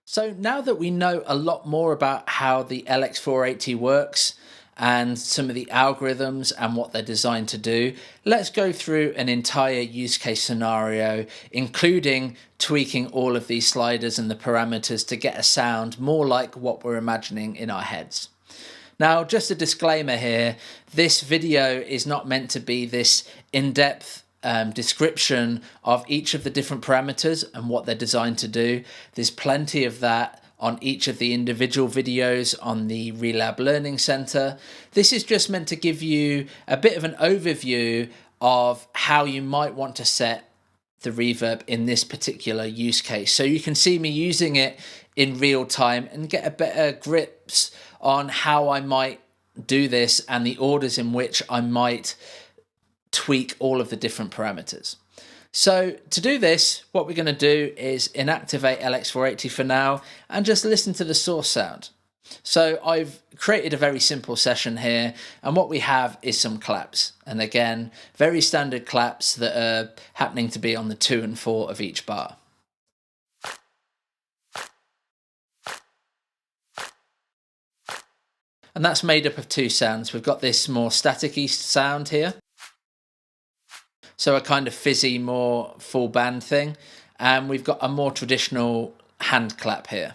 So now that we know a lot more about how the LX480 works and some of the algorithms and what they're designed to do, let's go through an entire use case scenario, including tweaking all of these sliders and the parameters to get a sound more like what we're imagining in our heads. Now, just a disclaimer here, this video is not meant to be this in-depth description of each of the different parameters and what they're designed to do. There's plenty of that on each of the individual videos on the Relab Learning Center. This is just meant to give you a bit of an overview of how you might want to set the reverb in this particular use case. So you can see me using it in real time and get a better grips on how I might do this and the orders in which I might tweak all of the different parameters. So to do this, what we're going to do is inactivate LX480 for now and just listen to the source sound. So I've created a very simple session here, and what we have is some claps. And again, very standard claps that are happening to be on the 2 and 4 of each bar. And that's made up of two sounds. We've got this more staticky sound here, so a kind of fizzy, more full band thing. And we've got a more traditional hand clap here.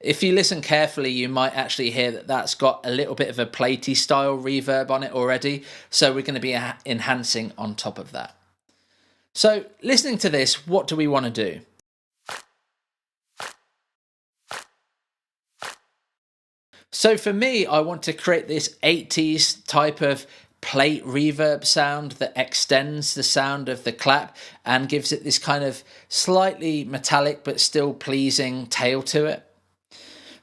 If you listen carefully, you might actually hear that that's got a little bit of a platey style reverb on it already. So we're going to be enhancing on top of that. So listening to this, what do we want to do? So for me, I want to create this 80s type of plate reverb sound that extends the sound of the clap and gives it this kind of slightly metallic but still pleasing tail to it.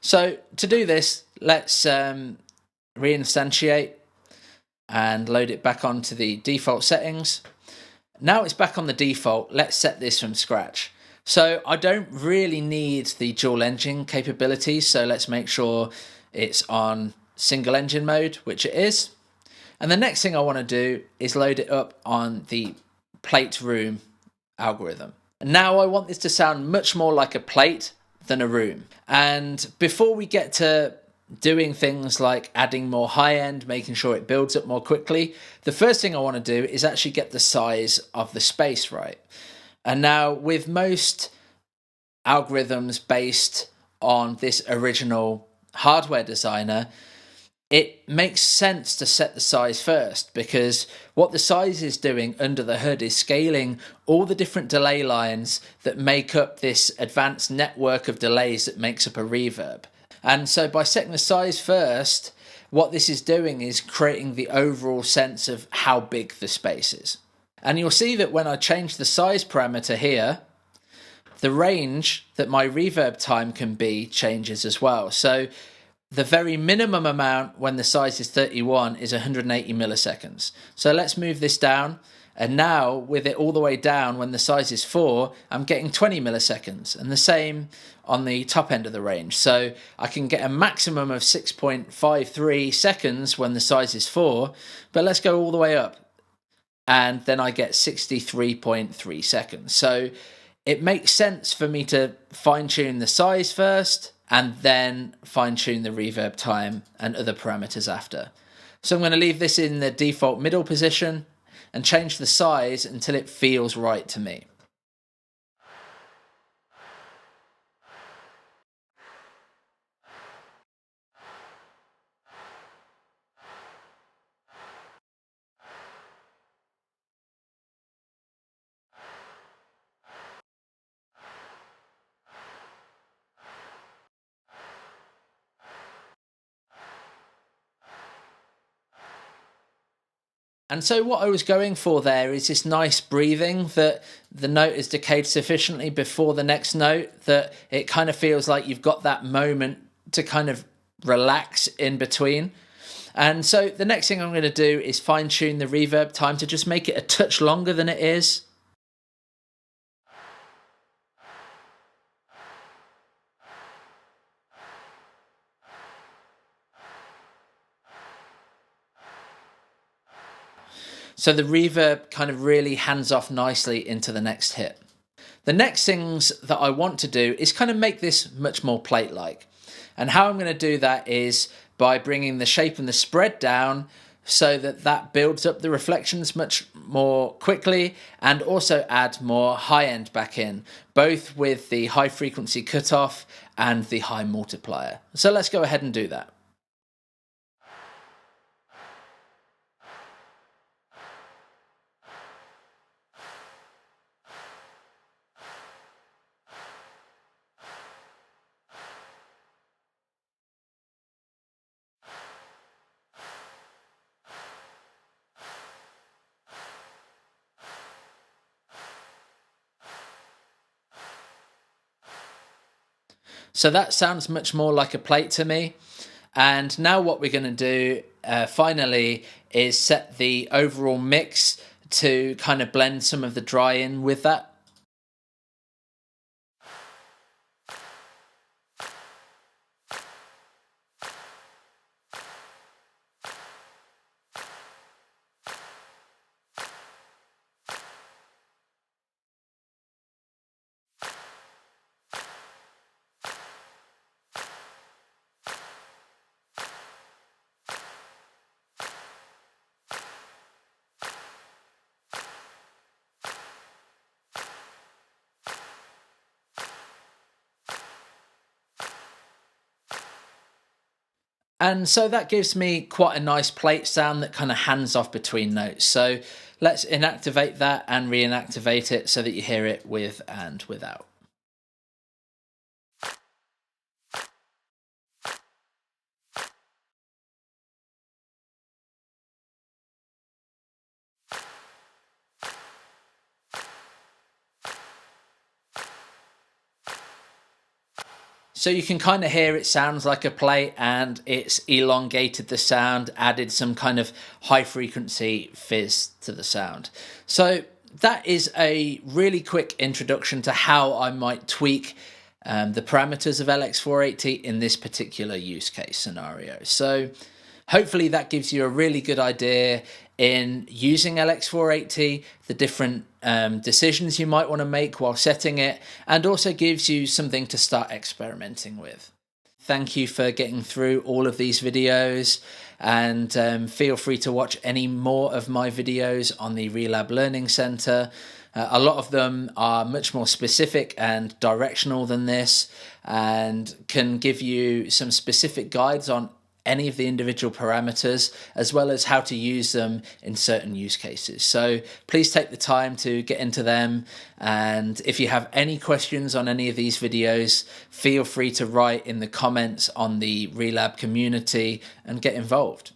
So to do this, let's reinstantiate and load it back onto the default settings. Now it's back on the default. Let's set this from scratch. So I don't really need the dual engine capabilities, so let's make sure it's on single engine mode, which it is. And the next thing I want to do is load it up on the plate room algorithm. And now I want this to sound much more like a plate than a room. And before we get to doing things like adding more high end, making sure it builds up more quickly, the first thing I want to do is actually get the size of the space right. And now with most algorithms based on this original hardware designer, it makes sense to set the size first, because what the size is doing under the hood is scaling all the different delay lines that make up this advanced network of delays that makes up a reverb. And so by setting the size first, what this is doing is creating the overall sense of how big the space is. And you'll see that when I change the size parameter here, the range that my reverb time can be changes as well. So the very minimum amount when the size is 31 is 180 milliseconds. So let's move this down. And now with it all the way down, when the size is 4, I'm getting 20 milliseconds. And the same on the top end of the range. So I can get a maximum of 6.53 seconds when the size is 4. But let's go all the way up. And then I get 63.3 seconds. So it makes sense for me to fine tune the size first and then fine tune the reverb time and other parameters after. So I'm going to leave this in the default middle position and change the size until it feels right to me. And so what I was going for there is this nice breathing, that the note is decayed sufficiently before the next note that it kind of feels like you've got that moment to kind of relax in between. And so the next thing I'm going to do is fine tune the reverb time to just make it a touch longer than it is. So the reverb kind of really hands off nicely into the next hit. The next things that I want to do is kind of make this much more plate-like. And how I'm going to do that is by bringing the shape and the spread down so that that builds up the reflections much more quickly, and also add more high end back in, both with the high frequency cutoff and the high multiplier. So let's go ahead and do that. So that sounds much more like a plate to me. And now what we're going to do finally is set the overall mix to kind of blend some of the dry in with that. And so that gives me quite a nice plate sound that kind of hands off between notes. So let's inactivate that and reinactivate it so that you hear it with and without. So you can kind of hear it sounds like a plate, and it's elongated the sound, added some kind of high frequency fizz to the sound. So that is a really quick introduction to how I might tweak the parameters of LX480 in this particular use case scenario. So hopefully that gives you a really good idea in using LX480, the different decisions you might want to make while setting it, and also gives you something to start experimenting with. Thank you for getting through all of these videos, and feel free to watch any more of my videos on the Relab Learning Center. A lot of them are much more specific and directional than this, and can give you some specific guides on any of the individual parameters, as well as how to use them in certain use cases. So please take the time to get into them. And if you have any questions on any of these videos, feel free to write in the comments on the Relab community and get involved.